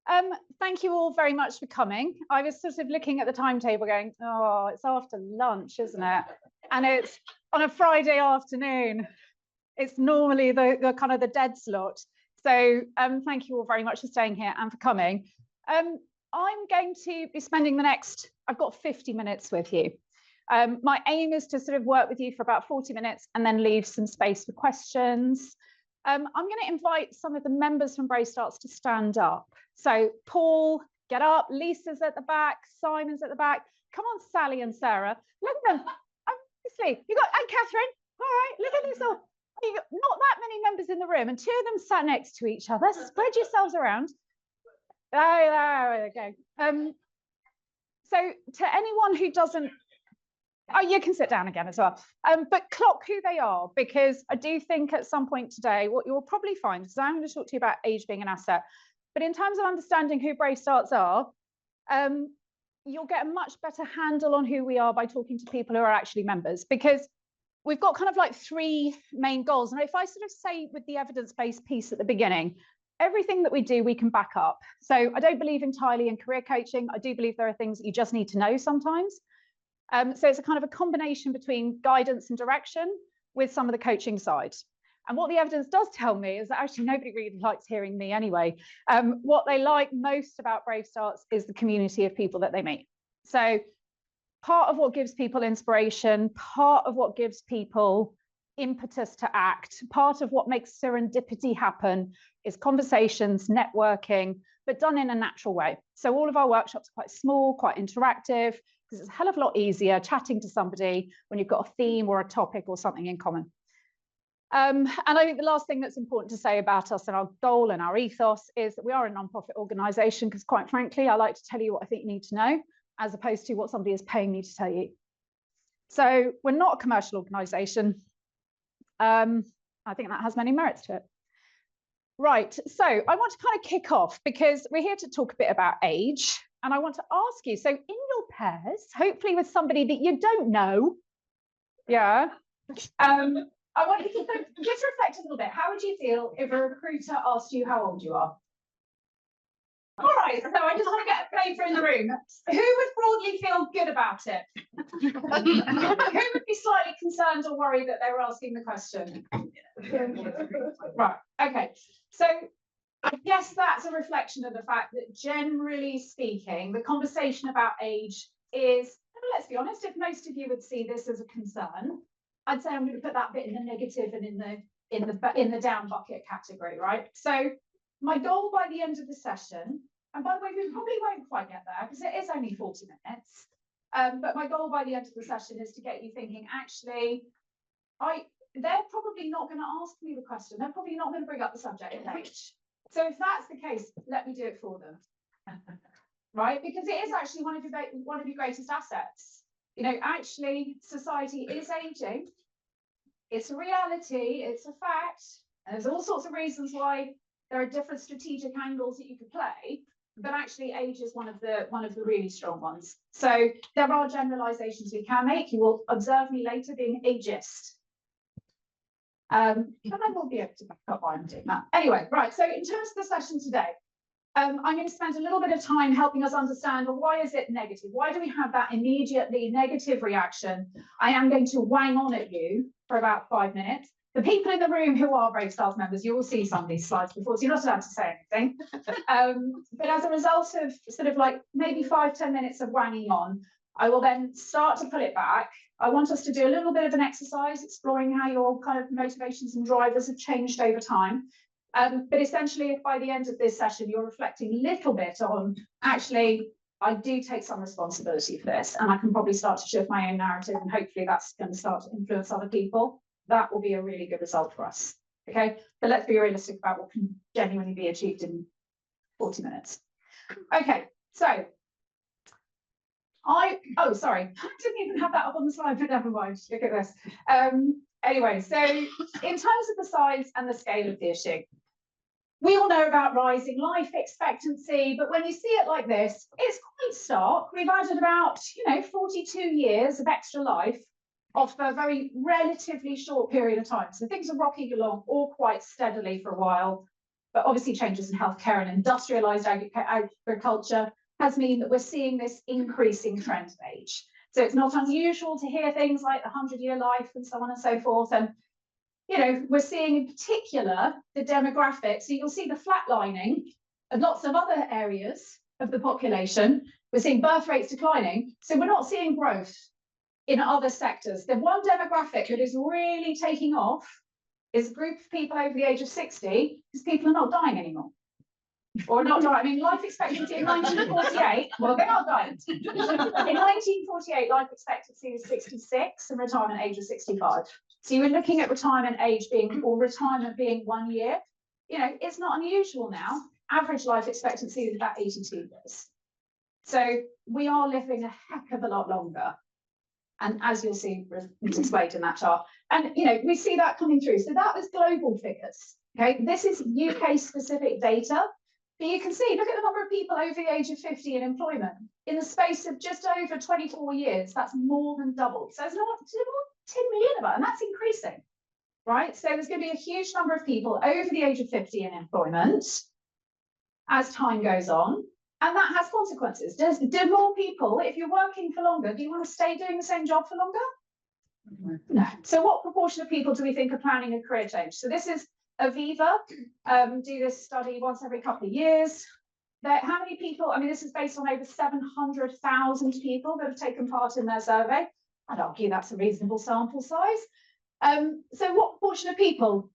Thank you all very much for coming. I was sort of looking at the timetable going, oh, it's after lunch, isn't it? And it's on a Friday afternoon. It's normally the kind of the dead slot. So thank you all very much for staying here and for coming. I'm going to be spending the next, I've got 50 minutes with you. My aim is to sort of work with you for about 40 minutes and then leave some space for questions. I'm going to invite some of the members from Brave Starts to stand up. So Paul, get up. Lisa's at the back. Simon's at the back. Come on, Sally and Sarah. Look at them. Obviously, you got, and Catherine. All right, look at this all. You got not that many members in the room, and two of them sat next to each other. Spread yourselves around. There we go. So to anyone who doesn't, oh, you can sit down again as well. But clock who they are, because I do think at some point today, what you'll probably find, because I'm going to talk to you about age being an asset, but in terms of understanding who Brave Starts are, you'll get a much better handle on who we are by talking to people who are actually members, because we've got kind of like three main goals. And if I sort of say with the evidence-based piece at the beginning, everything that we do, we can back up. So I don't believe entirely in career coaching. I do believe there are things that you just need to know sometimes. So it's a kind of a combination between guidance and direction with some of the coaching side. And what the evidence does tell me is that actually nobody really likes hearing me anyway. What they like most about Brave Starts is the community of people that they meet. So part of what gives people inspiration, part of what gives people impetus to act, part of what makes serendipity happen is conversations, networking, but done in a natural way. So all of our workshops are quite small, quite interactive, because it's a hell of a lot easier chatting to somebody when you've got a theme or a topic or something in common. And I think the last thing that's important to say about us and our goal and our ethos is that we are a non-profit organisation, because quite frankly, I like to tell you what I think you need to know, as opposed to what somebody is paying me to tell you. So we're not a commercial organisation. I think that has many merits to it. Right, so I want to kind of kick off, because we're here to talk a bit about age. And I want to ask you, so in your pairs, hopefully with somebody that you don't know, yeah, I want you to just reflect a little bit. How would you feel if a recruiter asked you how old you are? All right, so I just want to get a flavour in the room. Who would broadly feel good about it? Who would be slightly concerned or worried that they were asking the question? Right, okay. So I guess that's a reflection of the fact that generally speaking, the conversation about age is, let's be honest, if most of you would see this as a concern, I'd say I'm going to put that bit in the negative and in the down bucket category, right? So my goal by the end of the session, and by the way, we probably won't quite get there because it is only 40 minutes, but my goal by the end of the session is to get you thinking, actually, they're probably not going to ask me the question. They're probably not going to bring up the subject of age. So if that's the case, let me do it for them, right? Because it is actually one of your greatest assets. You know, actually, society is aging. It's a reality. It's a fact. And there's all sorts of reasons why there are different strategic angles that you could play. But actually, age is one of the really strong ones. So there are generalizations we can make. You will observe me later being ageist. And I will be able to back up why I'm doing that. Anyway, right. So in terms of the session today, I'm going to spend a little bit of time helping us understand, well, why is it negative? Why do we have that immediately negative reaction? I am going to wang on at you for about 5 minutes. The people in the room who are Brave Stars members, you will see some of these slides before, so you're not allowed to say anything. But as a result of sort of like maybe 5-10 minutes of wanging on, I will then start to pull it back. I want us to do a little bit of an exercise exploring how your kind of motivations and drivers have changed over time. But essentially, if by the end of this session, you're reflecting a little bit on, actually, I do take some responsibility for this, and I can probably start to shift my own narrative, and hopefully that's going to start to influence other people, that will be a really good result for us. Okay, but let's be realistic about what can genuinely be achieved in 40 minutes. Okay, so sorry, I didn't even have that up on the slide, but never mind, look at this. Anyway, so in terms of the size and the scale of the issue, we all know about rising life expectancy, but when you see it like this, it's quite stark. We've added about, 42 years of extra life off a very relatively short period of time. So things are rocking along all quite steadily for a while. but obviously changes in healthcare and industrialized agriculture has meant that we're seeing this increasing trend of age. So it's not unusual to hear things like the 100-year life and so on and so forth. And, you know, we're seeing in particular the demographics. So you'll see the flatlining of lots of other areas of the population. We're seeing birth rates declining. So we're not seeing growth in other sectors. The one demographic that is really taking off is a group of people over the age of 60, because people are not dying anymore. Or not dying. I mean, life expectancy in 1948, well, they are dying. In 1948, life expectancy was 66 and retirement age was 65. So you were looking at retirement age being, or retirement being 1 year. You know, it's not unusual now. Average life expectancy is about 82 years. So we are living a heck of a lot longer. And as you'll see, it's displayed in that chart. And, you know, we see that coming through. So that was global figures. Okay, this is UK specific data. But you can see, look at the number of people over the age of 50 in employment. In the space of just over 24 years, that's more than doubled. So it's not 10 million of it, and that's increasing, right? So there's going to be a huge number of people over the age of 50 in employment as time goes on. And that has consequences. Do more people, if you're working for longer, do you want to stay doing the same job for longer? No. So what proportion of people do we think are planning a career change? So this is Aviva, do this study once every couple of years. How many people, I mean, this is based on over 700,000 people that have taken part in their survey. I'd argue that's a reasonable sample size. So what proportion of people,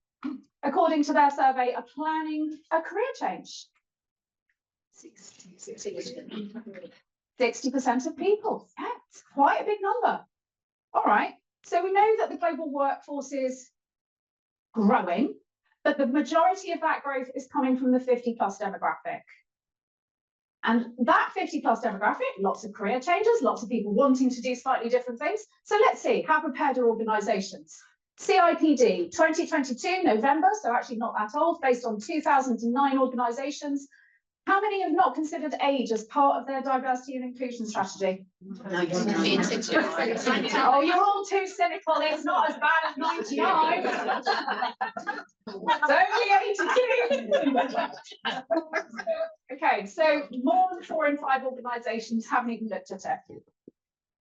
according to their survey, are planning a career change? 60% of people. Yeah, it's quite a big number. All right. So we know that the global workforce is growing, but the majority of that growth is coming from the 50+ demographic. And that 50+ demographic, lots of career changes, lots of people wanting to do slightly different things. So let's see, how prepared are organisations? CIPD 2022, November, so actually not that old, based on 2009 organisations. How many have not considered age as part of their diversity and inclusion strategy? Oh, you're all too cynical. It's not as bad as 99. It's only 82. Okay, so more than 4 in 5 organisations haven't even looked at it.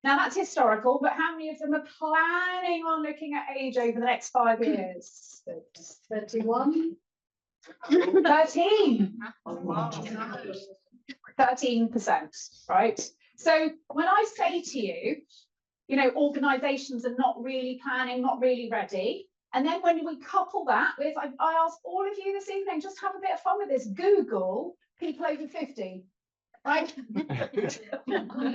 Now that's historical, but how many of them are planning on looking at age over the next 5 years? 31. 13. 13%, right? So when I say to you, you know, organisations are not really planning, not really ready, and then when we couple that with, I ask all of you this evening, just have a bit of fun with this. Google people over 50, right? I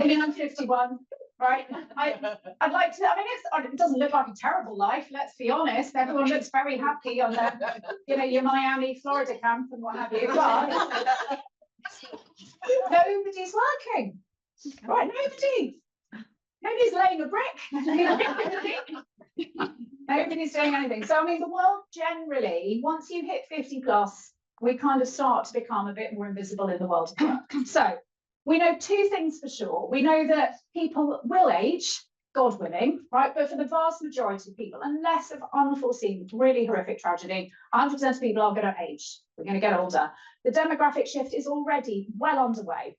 mean, I'm 51. Right, I'd like to. I mean, it doesn't look like a terrible life. Let's be honest. Everyone looks very happy on their, you know, your Miami, Florida camp and what have you. But nobody's working. Right, nobody's laying a brick. Nobody's doing anything. So I mean, the world generally, once you hit 50+, we kind of start to become a bit more invisible in the world. So. We know 2 things for sure. We know that people will age, God willing, right? But for the vast majority of people, unless of unforeseen, really horrific tragedy, 100% of people are going to age. We're going to get older. The demographic shift is already well underway.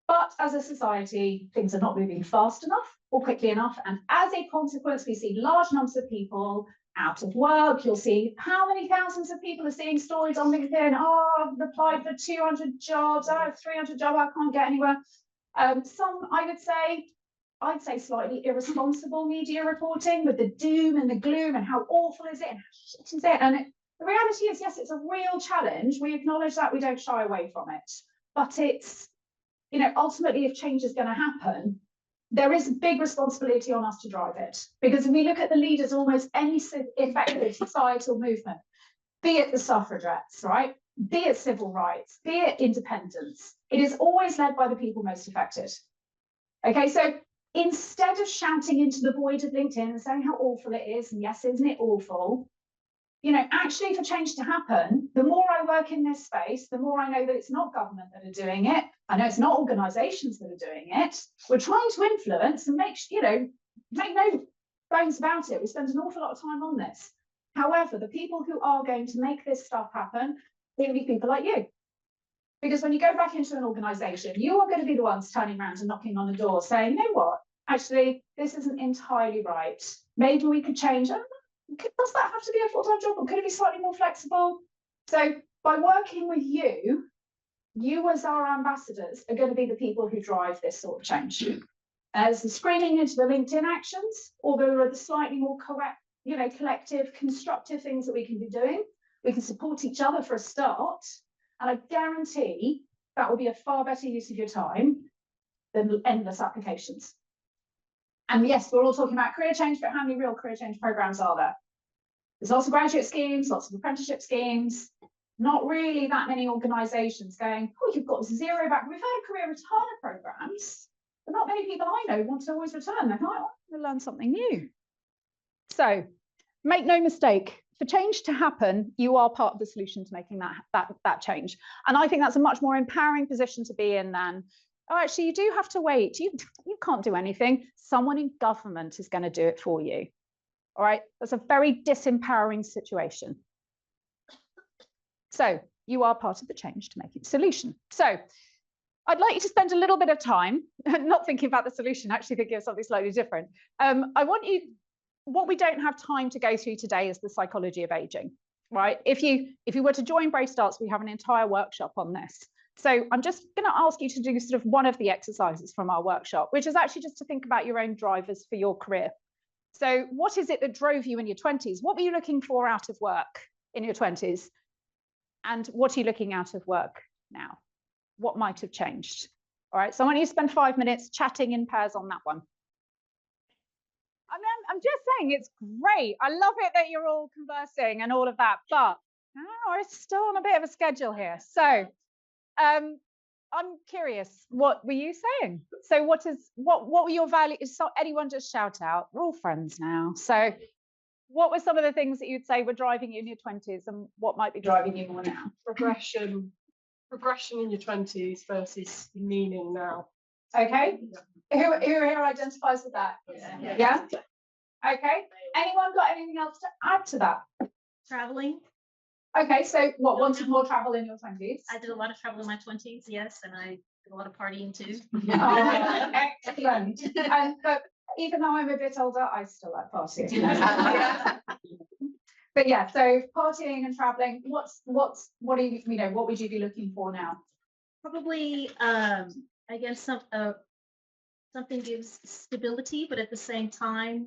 But as a society, things are not moving fast enough or quickly enough. And as a consequence, we see large numbers of people out of work. You'll see how many thousands of people are seeing stories on LinkedIn. Oh, I've applied for 200 jobs. I have 300 jobs. I can't get anywhere. Some, I'd say slightly irresponsible media reporting with the doom and the gloom and how awful is it and how shit is it. And the reality is, yes, it's a real challenge. We acknowledge that. We don't shy away from it. But it's, you know, ultimately, if change is going to happen, there is a big responsibility on us to drive it. Because if we look at the leaders of almost any effective societal movement, be it the suffragettes, right? Be it civil rights, be it independence, it is always led by the people most affected. Okay, so instead of shouting into the void of LinkedIn and saying how awful it is, and yes, isn't it awful? You know, actually for change to happen, the more I work in this space, the more I know that it's not government that are doing it. I know it's not organisations that are doing it. We're trying to influence and make no bones about it. We spend an awful lot of time on this. However, the people who are going to make this stuff happen They're going to be people like you. Because when you go back into an organisation, you are going to be the ones turning around and knocking on the door saying, you know what, actually, this isn't entirely right. Maybe we could change it. Does that have to be a full-time job, or could it be slightly more flexible? So by working with you, you as our ambassadors are going to be the people who drive this sort of change. As the screening into the LinkedIn actions, or there are the slightly more correct, collective, constructive things that we can be doing. We can support each other for a start, and I guarantee that will be a far better use of your time than endless applications. And yes, we're all talking about career change, but how many real career change programs are there? There's lots of graduate schemes, lots of apprenticeship schemes, not really that many organisations going, oh, you've got 0 back. We've heard of career returner programs, but not many people I know want to always return. They're like, I want to learn something new. So make no mistake, for change to happen, you are part of the solution to making that change. And I think that's a much more empowering position to be in than, oh, actually, you do have to wait. You can't do anything. Someone in government is going to do it for you. All right, that's a very disempowering situation. So you are part of the change to make it a solution. So I'd like you to spend a little bit of time not thinking about the solution, actually thinking of something slightly different. I want you, what we don't have time to go through today is the psychology of aging, right? If you were to join Brave Starts, we have an entire workshop on this. So I'm just going to ask you to do sort of one of the exercises from our workshop, which is actually just to think about your own drivers for your career. So what is it that drove you in your 20s? What were you looking for out of work in your 20s? And what are you looking out of work now? What might have changed? All right, so I want you to spend 5 minutes chatting in pairs on that one. I'm just saying, it's great. I love it that you're all conversing and all of that, but we're still on a bit of a schedule here. So I'm curious, what were you saying? So what were your values? So anyone just shout out, we're all friends now. So what were some of the things that you'd say were driving you in your 20s, and what might be driving you more now? Progression in your 20s versus meaning now. Okay. Who here identifies with that? Yeah. Okay. Anyone got anything else to add to that? Traveling. Okay, so what, wanted more travel in your 20s? I did a lot of travel in my 20s, yes, and I did a lot of partying too. Oh, excellent. But even though I'm a bit older, I still like partying. But yeah, so partying and traveling. What are you, what would you be looking for now? Probably, I guess something gives stability, but at the same time,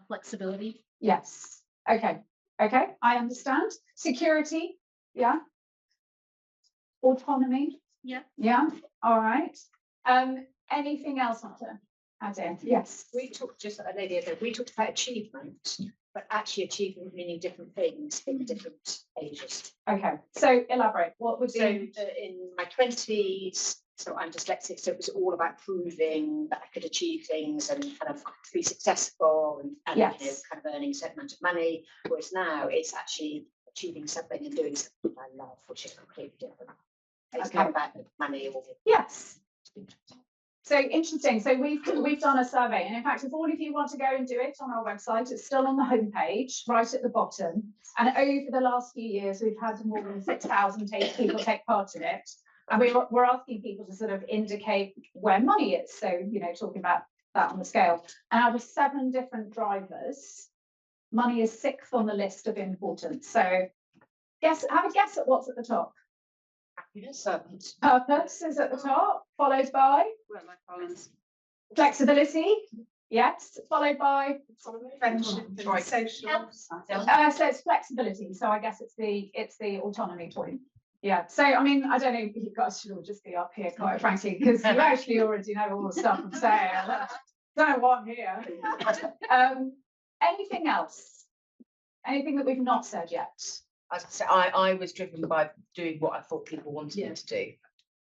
flexibility. Yes. Okay. Okay, I understand. Security, yeah. Autonomy, yeah. Yeah. All right. Anything else to add in? Yes. We talked about achievement, but actually achievement meaning different things in different ages. Okay, so elaborate. What would be? So in my 20s, so I'm dyslexic, so it was all about proving that I could achieve things and kind of be successful and yes. Kind of earning a certain amount of money. Whereas now it's actually achieving something and doing something I love, which is completely different. It's not about the money or yes. So interesting. So we've done a survey, and in fact, if all of you want to go and do it on our website, it's still on the homepage, right at the bottom. And over the last few years, we've had more than 6,000 people take part in it. And we're asking people to sort of indicate where money is. So, talking about that on the scale. And out of 7 different drivers, money is 6th on the list of importance. So have a guess at what's at the top. happiness. Purpose is at the top, followed by flexibility. Yes, followed by Friendship, social. so it's flexibility. So I guess it's the autonomy point. Yeah. So I mean, I don't know if you guys should all just be up here, quite frankly, because you actually already know all the stuff I'm saying. I don't know what I'm here. Anything else? Anything that we've not said yet? I was driven by doing what I thought people wanted me to do.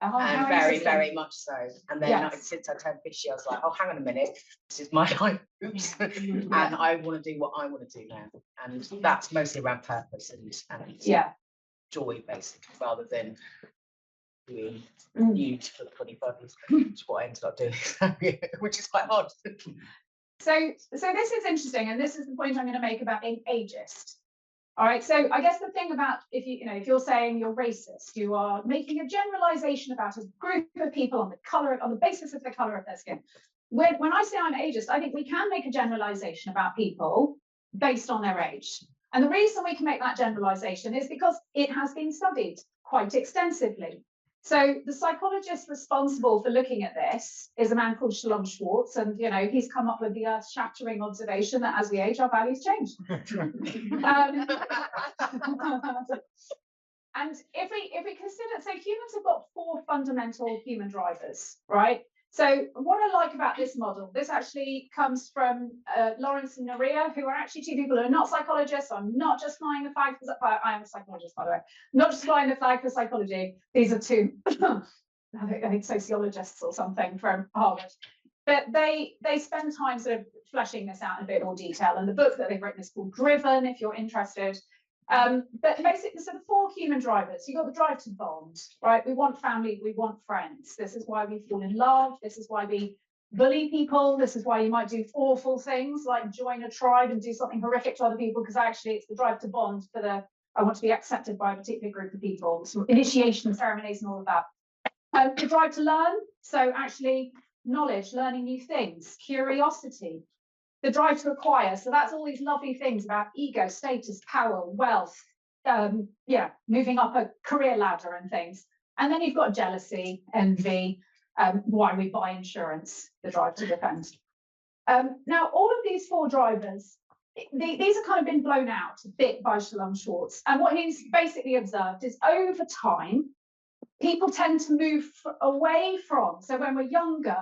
And very much so. And then since I turned 50, I was like, oh, hang on a minute, this is my life. Oops. And I want to do what I want to do now. And that's mostly around purpose and joy, basically, rather than doing nude for the 25s, which is what I ended up doing, which is quite hard. So this is interesting, and this is the point I'm going to make about being ageist. All right, so I guess the thing about if you're saying you're racist, you are making a generalization about a group of people on the basis of the color of their skin. When I say I'm ageist, I think we can make a generalization about people based on their age. And the reason we can make that generalization is because it has been studied quite extensively. So the psychologist responsible for looking at this is a man called Shalom Schwartz, and he's come up with the earth-shattering observation that as we age, our values change. And if we consider, so humans have got 4 fundamental human drivers, right? So what I like about this model, this actually comes from Lawrence and Naria, who are actually 2 people who are not psychologists. So I'm not just flying the flag for, I am a psychologist, by the way, not just flying the flag for psychology. These are 2, I think sociologists or something from Harvard. But they spend time sort of fleshing this out in a bit more detail. And the book that they've written is called Driven, if you're interested. But basically, so the 4 human drivers, you've got the drive to bond, right? We want family, we want friends. This is why we fall in love. This is why we bully people. This is why you might do awful things like join a tribe and do something horrific to other people, because actually it's the drive to bond I want to be accepted by a particular group of people, some initiation ceremonies and all of that. The drive to learn, so actually knowledge, learning new things, curiosity. The drive to acquire, so that's all these lovely things about ego, status, power, wealth, moving up a career ladder and things. And then you've got jealousy, envy, why we buy insurance, the drive to defend. Now, all of these 4 drivers, these have kind of been blown out a bit by Shalom Schwartz. And what he's basically observed is over time, people tend to move away from, so when we're younger,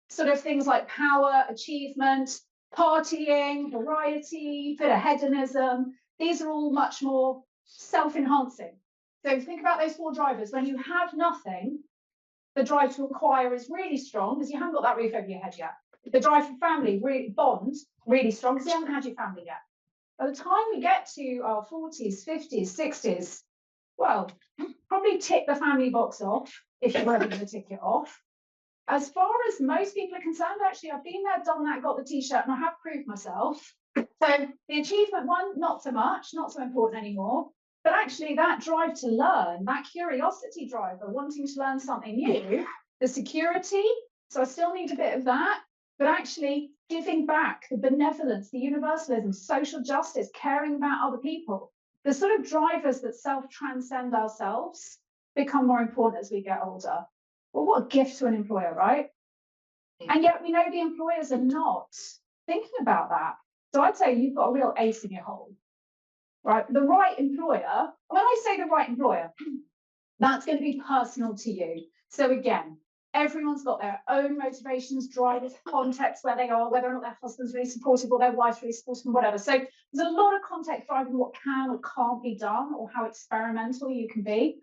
sort of things like power, achievement, partying, variety, bit of hedonism, these are all much more self-enhancing. So think about those 4 drivers. When you have nothing, the drive to acquire is really strong because you haven't got that roof over your head yet. The drive for family, bond, really strong because you haven't had your family yet. By the time we get to our 40s, 50s, 60s, well, probably tick the family box off if you're ever going to tick it off. As far as most people are concerned, actually, I've been there, done that, got the T-shirt, and I have proved myself. So the achievement one, not so much, not so important anymore. But actually, that drive to learn, that curiosity driver, wanting to learn something new, the security, so I still need a bit of that, but actually giving back, the benevolence, the universalism, social justice, caring about other people, the sort of drivers that self-transcend ourselves become more important as we get older. Well, what a gift to an employer, right? And yet we know the employers are not thinking about that. So I'd say you've got a real ace in your hole, right? The right employer, when I say the right employer, that's going to be personal to you. So again, everyone's got their own motivations, drivers, context where they are, whether or not their husband's really supportive or their wife's really supportive, whatever. So there's a lot of context driving what can or can't be done or how experimental you can be.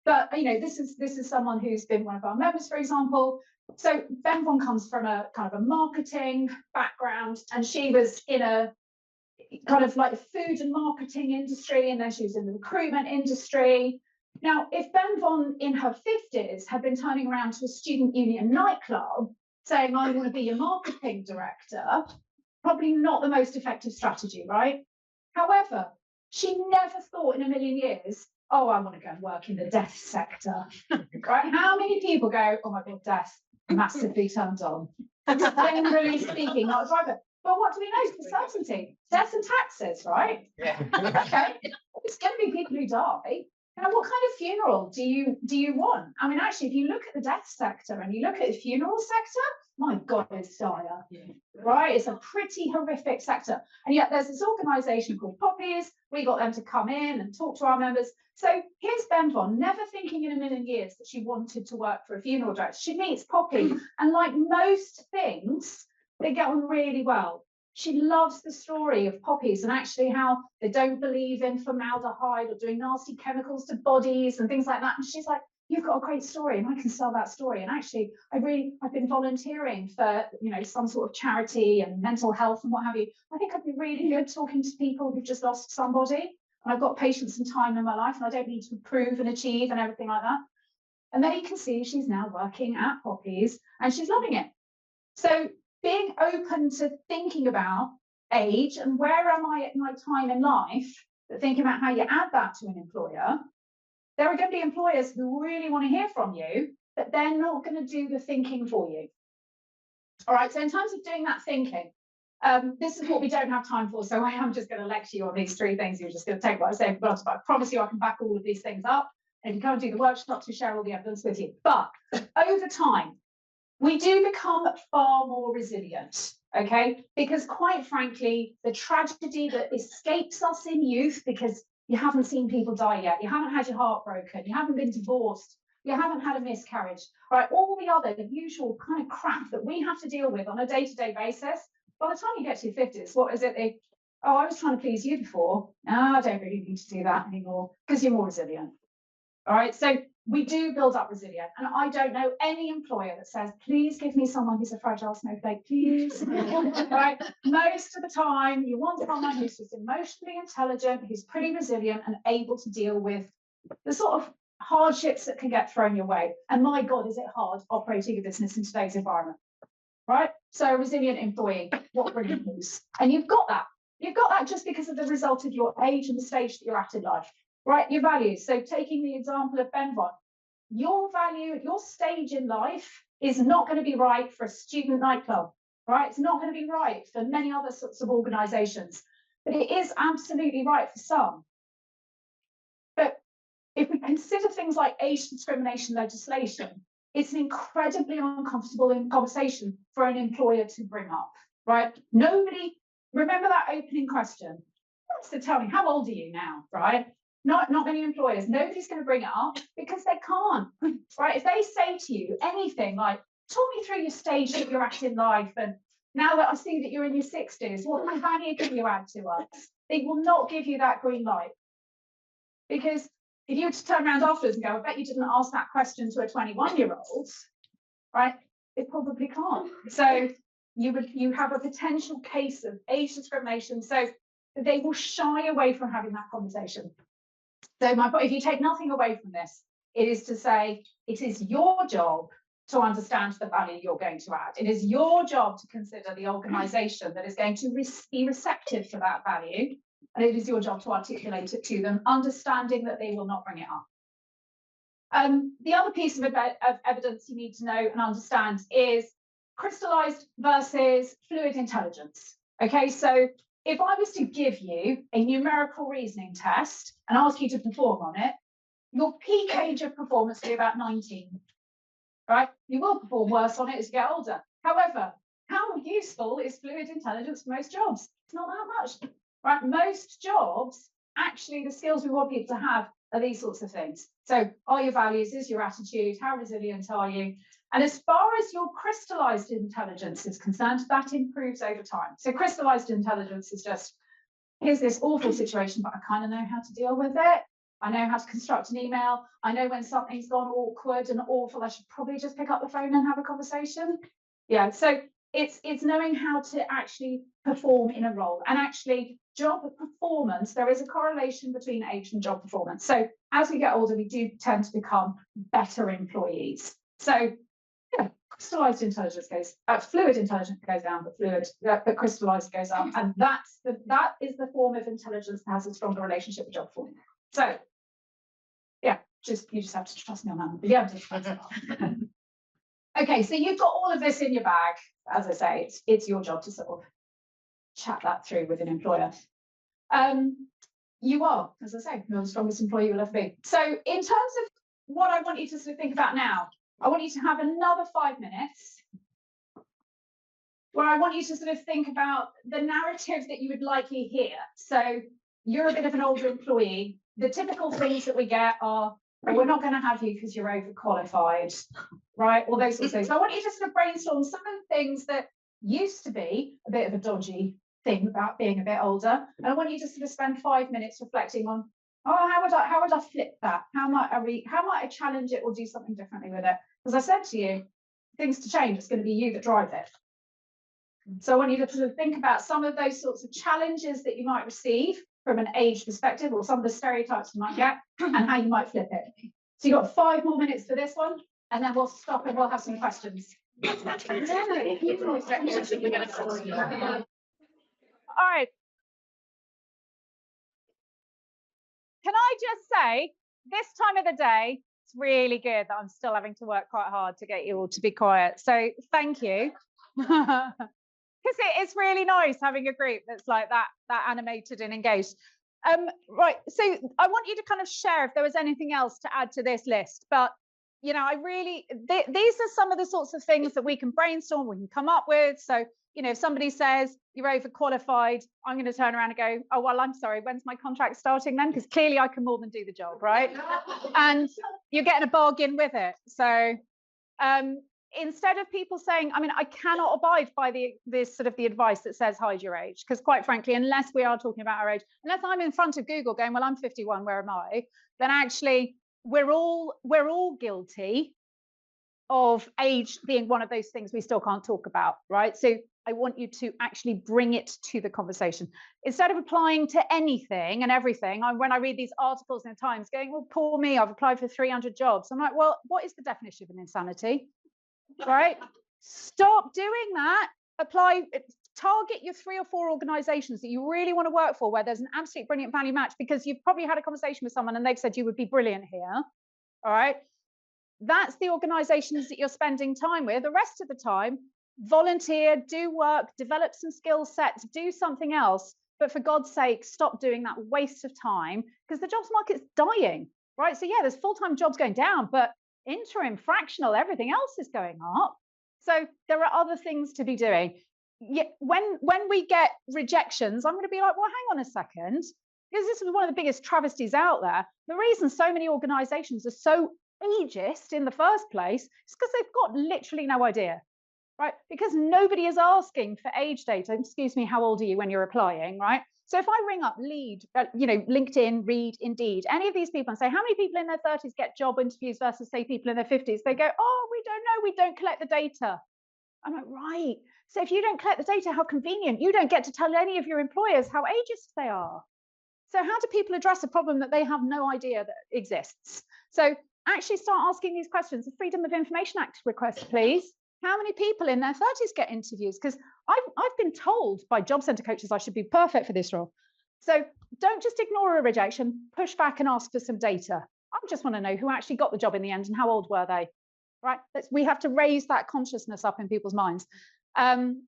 But this is someone who's been one of our members, for example. So Ben Von comes from a kind of a marketing background, and she was in a kind of like the food and marketing industry, and then she was in the recruitment industry. Now, if Ben Von in her 50s had been turning around to a student union nightclub saying, I want to be a marketing director, probably not the most effective strategy, right? However, she never thought in a million years, oh, I want to go and work in the death sector, right? How many people go, oh my God, death, massively turned on? Generally speaking, not a driver. But what do we know for certainty? Death and taxes, right? Yeah. Okay, it's going to be people who die. Now, what kind of funeral do you want? I mean, actually, if you look at the death sector and you look at the funeral sector, my God, it's dire, right? It's a pretty horrific sector. And yet there's this organisation called Poppies. We got them to come in and talk to our members. So here's Ben Von, never thinking in a million years that she wanted to work for a funeral director. She meets Poppy, and like most things, they get on really well. She loves the story of poppies and actually how they don't believe in formaldehyde or doing nasty chemicals to bodies and things like that. And she's like, you've got a great story and I can sell that story. And actually, I've been volunteering for, some sort of charity and mental health and what have you. I think I'd be really good talking to people who've just lost somebody. And I've got patience and time in my life and I don't need to prove and achieve and everything like that. And then you can see she's now working at Poppies and she's loving it. So being open to thinking about age and where am I at my time in life, but thinking about how you add that to an employer, there are going to be employers who really want to hear from you, but they're not going to do the thinking for you. All right, so in terms of doing that thinking, this is what we don't have time for, so I am just going to lecture you on these 3 things. You're just going to take what I say, but I promise you I can back all of these things up. And if you come and do the workshop, to share all the evidence with you. But over time, we do become far more resilient, okay? Because quite frankly, the tragedy that escapes us in youth, because you haven't seen people die yet, you haven't had your heart broken, you haven't been divorced, you haven't had a miscarriage, right? All the other usual kind of crap that we have to deal with on a day-to-day basis, by the time you get to your 50s, what is it? Oh, I was trying to please you before. No, I don't really need to do that anymore because you're more resilient. All right, so we do build up resilience. And I don't know any employer that says, please give me someone who's a fragile snowflake, please. Right? Most of the time, you want someone who's just emotionally intelligent, who's pretty resilient and able to deal with the sort of hardships that can get thrown your way. And my God, is it hard operating a business in today's environment, right? So a resilient employee, what brilliant news. And you've got that. You've got that just because of the result of your age and the stage that you're at in life, right? Your values. So taking the example of Benvon, your value, your stage in life is not going to be right for a student nightclub, right? It's not going to be right for many other sorts of organizations, but it is absolutely right for some. But if we consider things like age discrimination legislation, it's an incredibly uncomfortable conversation for an employer to bring up, right? Nobody, remember that opening question, wants to tell me, how old are you now, right? Not many employers, nobody's going to bring it up because they can't, right? If they say to you anything like, talk me through your stage that you're at in life, and now that I see that you're in your 60s, what kind of value can you add to us? They will not give you that green light. Because if you were to turn around afterwards and go, I bet you didn't ask that question to a 21-year-old, right? It probably can't. So you have a potential case of age discrimination. So they will shy away from having that conversation. So if you take nothing away from this, it is to say it is your job to understand the value you're going to add. It is your job to consider the organisation that is going to be receptive to that value. And it is your job to articulate it to them, understanding that they will not bring it up. The other piece of evidence you need to know and understand is crystallized versus fluid intelligence. Okay, so if I was to give you a numerical reasoning test and ask you to perform on it, your peak age of performance will be about 19, right? You will perform worse on it as you get older. However, how useful is fluid intelligence for most jobs? It's not that much, right? Most jobs, actually, the skills we want people to have are these sorts of things. So are your values, is your attitude, how resilient are you? And as far as your crystallized intelligence is concerned, that improves over time. So crystallized intelligence is just, here's this awful situation, but I kind of know how to deal with it. I know how to construct an email. I know when something's gone awkward and awful, I should probably just pick up the phone and have a conversation. Yeah, so it's knowing how to actually perform in a role. And actually, job performance, there is a correlation between age and job performance. So as we get older, we do tend to become better employees. So yeah, crystallized intelligence goes, fluid intelligence goes down, but crystallized goes up. And that is the form of intelligence that has a stronger relationship with job performance. So yeah, you just have to trust me on that. But yeah, okay, so you've got all of this in your bag. As I say, it's your job to sort of chat that through with an employer. You are, as I say, you're the strongest employee you'll ever be. So in terms of what I want you to sort of think about now, I want you to have another 5 minutes where I want you to sort of think about the narrative that you would likely hear. So you're a bit of an older employee. The typical things that we get are, well, we're not going to have you because you're overqualified, right? All those sorts of things. So I want you to sort of brainstorm some of the things that used to be a bit of a dodgy thing about being a bit older. And I want you to sort of spend 5 minutes reflecting on, oh, how would I flip that? How might I challenge it or do something differently with it? As I said to you, things to change, it's going to be you that drive it. So I want you to sort of think about some of those sorts of challenges that you might receive from an age perspective, or some of the stereotypes you might get, and how you might flip it. So you've got 5 more minutes for this one, and then we'll stop and we'll have some questions. All right. can I just say, this time of the day, it's really good that I'm still having to work quite hard to get you all to be quiet. So thank you. Because it's really nice having a group that's like that animated and engaged. Right, so I want you to kind of share if there was anything else to add to this list. But, you know, these are some of the sorts of things that we can brainstorm, we can come up with. So, you know, if somebody says you're overqualified, I'm going to turn around and go, oh, well, I'm sorry, when's my contract starting then? Because clearly I can more than do the job, right? And you're getting a bargain with it. So instead of people saying, I mean, I cannot abide by this sort of the advice that says hide your age, because quite frankly, unless we are talking about our age, unless I'm in front of Google going, well, I'm 51, where am I? Then actually we're all guilty of age being one of those things we still can't talk about, right? So I want you to actually bring it to the conversation instead of applying to anything and everything. When I read these articles in the Times going, well, poor me, I've applied for 300 jobs. I'm like, well, what is the definition of an insanity? Right? Stop doing that. Target your 3 or 4 organizations that you really want to work for, where there's an absolute brilliant value match, because you've probably had a conversation with someone and they've said you would be brilliant here. All right. That's the organizations that you're spending time with. The rest of the time, volunteer, do work, develop some skill sets, do something else. But for God's sake, stop doing that waste of time, because the jobs market's dying, right? So yeah, there's full-time jobs going down, but interim, fractional, everything else is going up. So there are other things to be doing. When we get rejections, I'm going to be like, well, hang on a second, because this is one of the biggest travesties out there. The reason so many organizations are so ageist in the first place is because they've got literally no idea, right? Because nobody is asking for age data. Excuse me, how old are you when you're applying, right? So if I ring up LinkedIn, Reed, Indeed, any of these people and say, how many people in their 30s get job interviews versus say people in their 50s? They go, oh, we don't know, we don't collect the data. I'm like, right. So if you don't collect the data, how convenient. You don't get to tell any of your employers how ageist they are. So how do people address a problem that they have no idea that exists? So actually start asking these questions. The Freedom of Information Act request, please. How many people in their 30s get interviews? Because I've been told by job centre coaches I should be perfect for this role. So don't just ignore a rejection, push back and ask for some data. I just want to know who actually got the job in the end and how old were they, right? We have to raise that consciousness up in people's minds. And,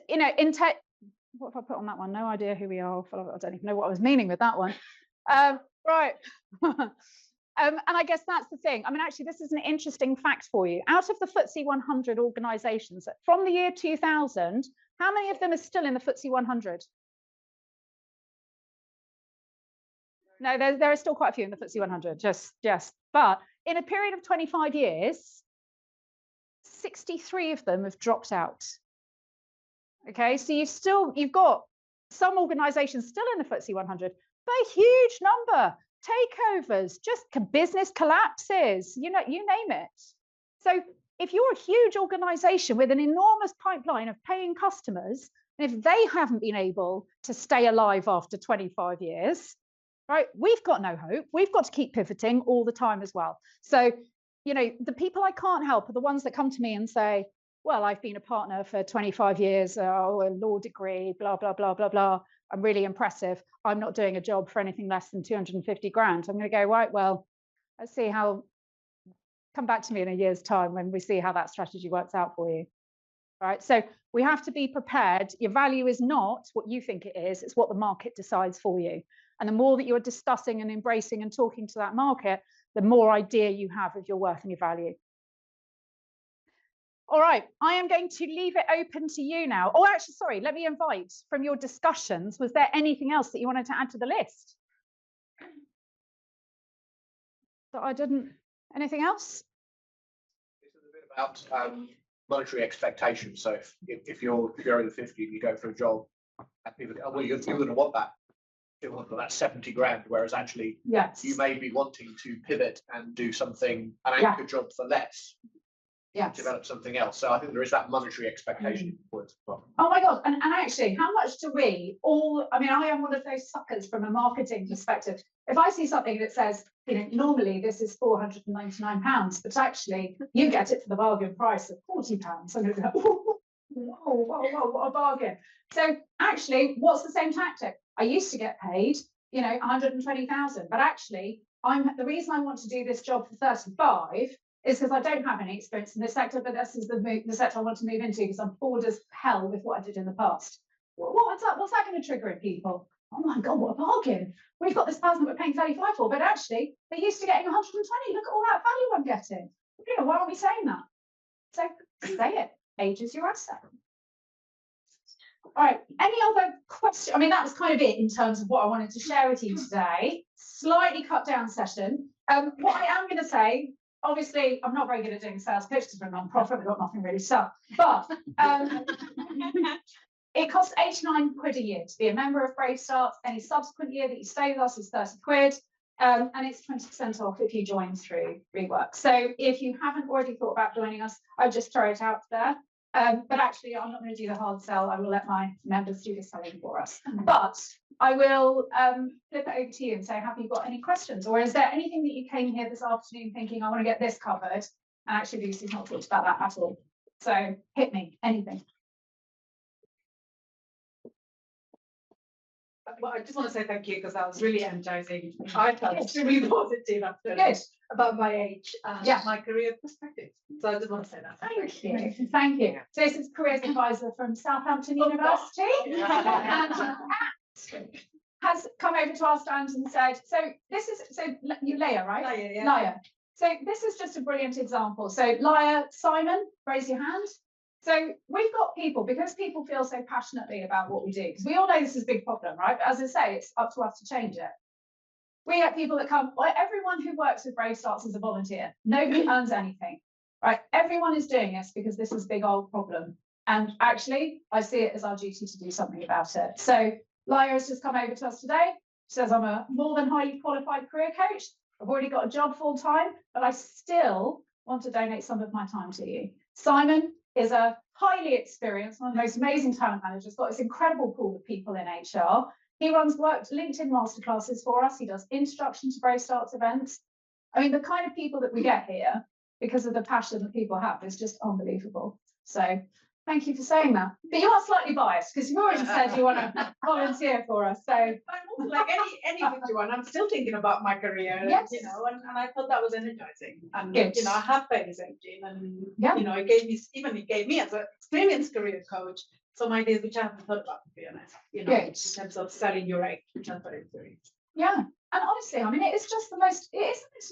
you know, in tech, what have I put on that one? No idea who we are. I don't even know what I was meaning with that one. Right. And I guess that's the thing. I mean, actually, this is an interesting fact for you. Out of the FTSE 100 organizations from the year 2000, how many of them are still in the FTSE 100? No, there are still quite a few in the FTSE 100, just. But in a period of 25 years, 63 of them have dropped out. Okay, so you've got some organizations still in the FTSE 100, but a huge number. Takeovers, just business collapses, you name it. So if you're a huge organization with an enormous pipeline of paying customers, and if they haven't been able to stay alive after 25 years, right, we've got no hope. We've got to keep pivoting all the time as well. So, you know, the people I can't help are the ones that come to me and say, well, I've been a partner for 25 years, a law degree, blah, blah, blah, blah, blah. I'm really impressive. I'm not doing a job for anything less than 250 grand. I'm going to go, right, well, let's see come back to me in a year's time when we see how that strategy works out for you. All right, so we have to be prepared. Your value is not what you think it is, it's what the market decides for you. And the more that you're discussing and embracing and talking to that market, the more idea you have of your worth and your value. All right, I am going to leave it open to you now. Oh, actually, sorry, let me invite from your discussions, was there anything else that you wanted to add to the list? That I didn't, anything else? This is a bit about monetary expectations. So if you're in the 50s, you go for a job and people go, oh, well, you're going to want that. You want that 70 grand, whereas actually yes, you may be wanting to pivot and do something, an anchor job for less. Yes. Develop something else. So I think there is that monetary expectation for it as well. Oh my God. And actually, how much do we all, I mean, I am one of those suckers from a marketing perspective. If I see something that says, you know, normally this is £499, but actually you get it for the bargain price of £40, I'm going to go, whoa, what a bargain. So actually, what's the same tactic? I used to get paid you know, 120,000. But actually, the reason I want to do this job for 35 is because I don't have any experience in this sector, but this is the sector I want to move into because I'm bored as hell with what I did in the past. What's that going to trigger in people? Oh my God, what a bargain. We've got this person that we're paying 35 for, but actually they're used to getting 120. Look at all that value I'm getting. You know, why aren't we saying that? So say it. Age is your asset. All right, any other question? I mean, that was kind of it in terms of what I wanted to share with you today. Slightly cut down session. What I am going to say, obviously, I'm not very good at doing sales pitch because we're a non-profit, we've got nothing really to sell. But it costs 89 quid a year to be a member of Brave Start. Any subsequent year that you stay with us is 30 quid. And it's 20% off if you join through Rework. So if you haven't already thought about joining us, I'll just throw it out there. But actually, I'm not going to do the hard sell. I will let my members do the selling for us. But I will flip it over to you and say, have you got any questions? Or is there anything that you came here this afternoon thinking, I want to get this covered? And actually, Lucy's not talked about that at all. So hit me, anything. Well, I just want to say thank you because that was really energizing. I felt extremely positive after about my age and my career perspective. So I just want to say that. Thank you. Thank you. So this is careers advisor from Southampton University. And has come over to our stand and said, so you Leah, right? Leah, yeah. Leah. So this is just a brilliant example. So Leah, Simon, raise your hand. So we've got people, because people feel so passionately about what we do, because we all know this is a big problem, right? But as I say, it's up to us to change it. We get people that come, well, everyone who works with Brave starts as a volunteer. Nobody earns anything, right? Everyone is doing this because this is a big old problem. And actually, I see it as our duty to do something about it. So Lyra has just come over to us today. She says, I'm a more than highly qualified career coach. I've already got a job full time, but I still want to donate some of my time to you. Simon is a highly experienced, one of the most amazing talent managers, got this incredible pool of people in HR. He runs LinkedIn masterclasses for us. He does introduction to Brave Starts events. I mean, the kind of people that we get here, because of the passion that people have, is just unbelievable. So thank you for saying that. But you are slightly biased because you've already said you want to volunteer for us. So I'm also like any one, I'm still thinking about my career, yes. You know, and I thought that was energizing. And Good. you know, I have paid this engine, and yeah. you know, it gave me as an experienced career coach some ideas which I haven't thought about, to be honest. You know, Good. in terms of selling your age, which I'm very doing. Yeah. And honestly, I mean, it is just the most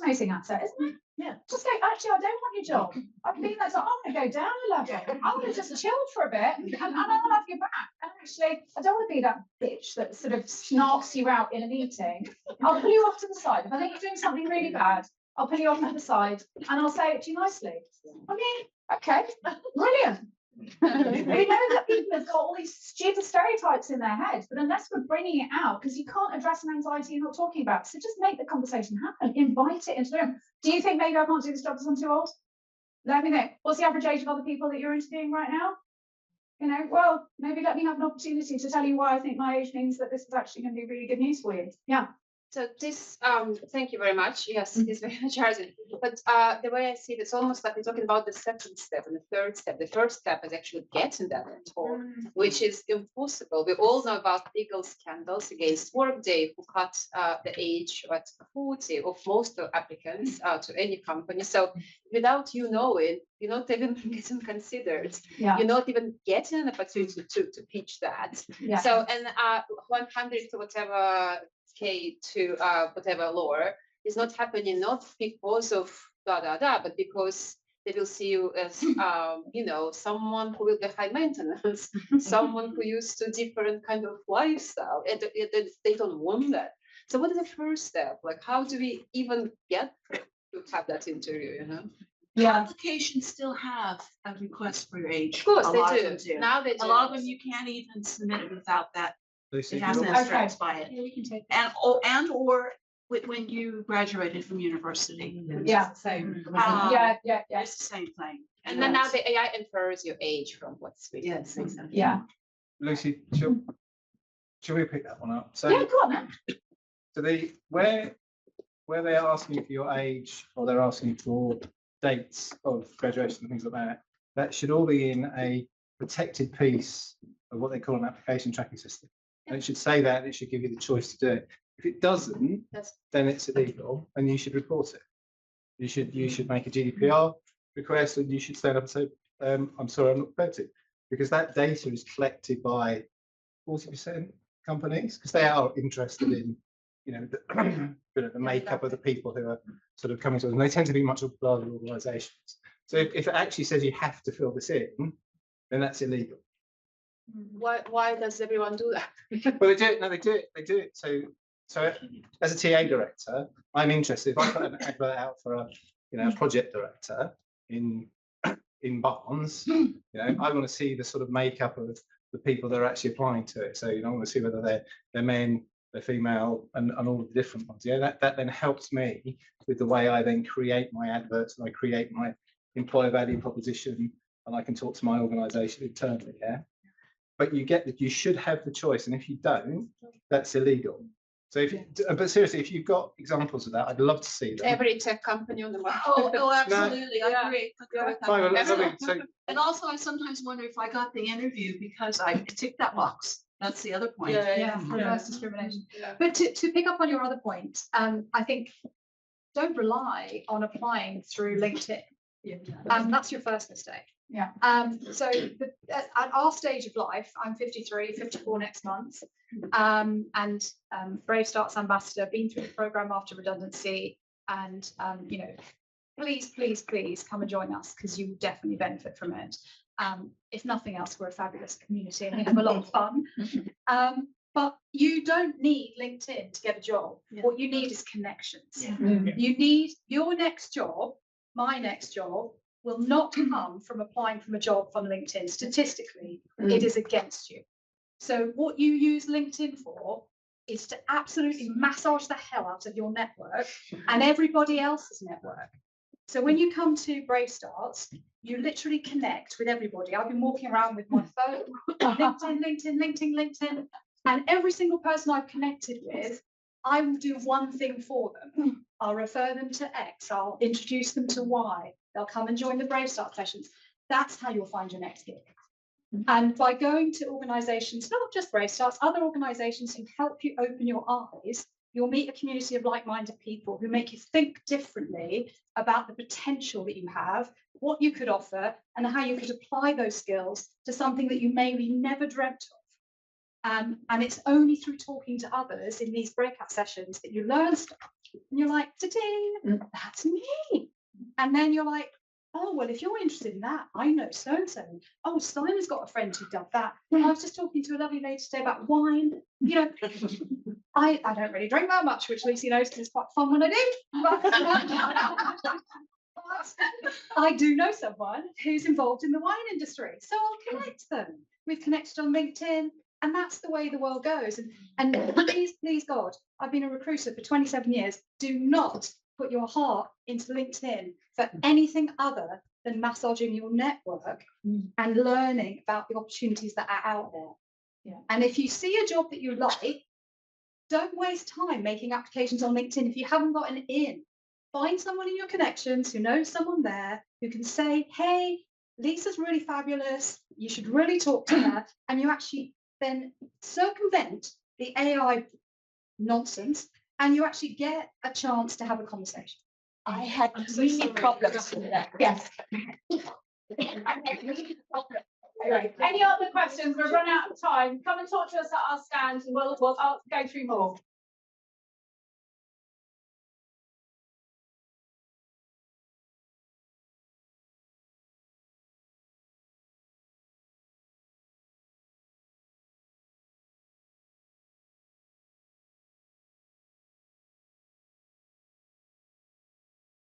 amazing asset, isn't it? Yeah. Just go, actually, I don't want your job. I've been there, so I want to go down a level. I want to just chill for a bit and I will have you back. And actually, I don't want to be that bitch that sort of snarks you out in a meeting. I'll pull you off to the side. If I think you're doing something really bad, I'll pull you off to the side and I'll say it to you nicely. I mean, okay, brilliant. We know that people have got all these stupid stereotypes in their heads, but unless we're bringing it out, because you can't address an anxiety you're not talking about, so just make the conversation happen, invite it into the room. Do you think maybe I can't do this job because I'm too old? Let me know. What's the average age of other people that you're interviewing right now? You know, well, maybe let me have an opportunity to tell you why I think my age means that this is actually going to be really good news for you. Yeah. So this, thank you very much. Yes, it's very energizing. But the way I see it, it's almost like we're talking about the second step and the third step. The first step is actually getting that talk, which is impossible. We all know about legal scandals against Workday, who cut the age at 40 of most applicants to any company. So without you knowing, you're not even getting considered. Yeah. You're not even getting an opportunity to pitch that. Yeah. So, and 100 to whatever K to whatever lower is not happening, not because of but because they will see you as you know, someone who will be high maintenance, someone who used to different kind of lifestyle, and they don't want that. So what is the first step? Like, how do we even get to have that interview, you know? Yeah. Applications still have a request for your age. Of course A they lot do. of them do. Now they do. A lot of them you can't even submit it without that. Lucy, It has an Okay. asterisk by it. Yeah, we can take. Or when you graduated from university. Yeah. It's the same. Yeah. It's the same thing. And then now the AI infers your age from what's written. Yes, exactly. Yeah. Lucy, shall we pick that one up? So, Yeah, go on then. so where they're asking for your age or they're asking for dates of graduation and things like that, that should all be in a protected piece of what they call an application tracking system. And it should say that, and it should give you the choice to do it. If it doesn't, That's- then it's illegal and you should report it. You should make a GDPR request and you should stand up and say, I'm sorry, I'm not prepared to. Because that data is collected by 40% companies, because they are interested in, you know, the makeup of the people who are sort of coming to us, and they tend to be much larger organisations. So if it actually says you have to fill this in, then that's illegal. Why does everyone do that? Well, they do it. No, they do it. So as a TA director, I'm interested. If I put an advert out for a, a project director in Barnes, I want to see the sort of makeup of the people that are actually applying to it. So I want to see whether they're men, they're female, and all of the different ones. Yeah, that then helps me with the way I then create my adverts and I create my employer value proposition, and I can talk to my organisation internally. Yeah. But you should have the choice, and if you don't, that's illegal. So but seriously, if you've got examples of that, I'd love to see them. Every tech company on the market. Oh, absolutely, I agree. Fine, lovely. So, And also, I sometimes wonder if I got the interview because I ticked that box. That's the other point. Reverse discrimination. But to pick up on your other point, I think don't rely on applying through LinkedIn. That's your first mistake. Yeah. So at our stage of life, I'm 53, 54 next month, and Brave Starts ambassador, been through the program after redundancy, and please come and join us because you will definitely benefit from it. If nothing else, we're a fabulous community and we have a lot of fun. But you don't need LinkedIn to get a job. What you need is connections. You need your next job, my next job, will not come from applying from a job on LinkedIn. Statistically, it is against you. So what you use LinkedIn for is to absolutely massage the hell out of your network and everybody else's network. So when you come to Brave Starts, you literally connect with everybody. I've been walking around with my phone, LinkedIn, and every single person I've connected with, I will do one thing for them. I'll refer them to X. I'll introduce them to Y. They'll come and join the Brave Start sessions. That's how you'll find your next gig. And by going to organisations, not just Brave Starts, other organisations who help you open your eyes, you'll meet a community of like-minded people who make you think differently about the potential that you have, what you could offer, and how you could apply those skills to something that you maybe never dreamt of. And it's only through talking to others in these breakout sessions that you learn stuff. And you're like, ta-ding, that's me. And then you're like, oh, well, if you're interested in that, I know so-and-so. Oh, Simon's got a friend who does that. I was just talking to a lovely lady today about wine. I don't really drink that much, which Lucy knows because it's quite fun when I do. But I do know someone who's involved in the wine industry. So I'll connect them. We've connected on LinkedIn. And that's the way the world goes. And please, God, I've been a recruiter for 27 years. Do not put your heart into LinkedIn for anything other than massaging your network and learning about the opportunities that are out there. Yeah. And if you see a job that you like, don't waste time making applications on LinkedIn if you haven't got an in. Find someone in your connections who knows someone there who can say, hey, Lisa's really fabulous. You should really talk to her. And you actually then circumvent the AI nonsense and you actually get a chance to have a conversation. I had really problems with that. Yes. Any other questions? We've run out of time. Come and talk to us at our stand and we'll go through more.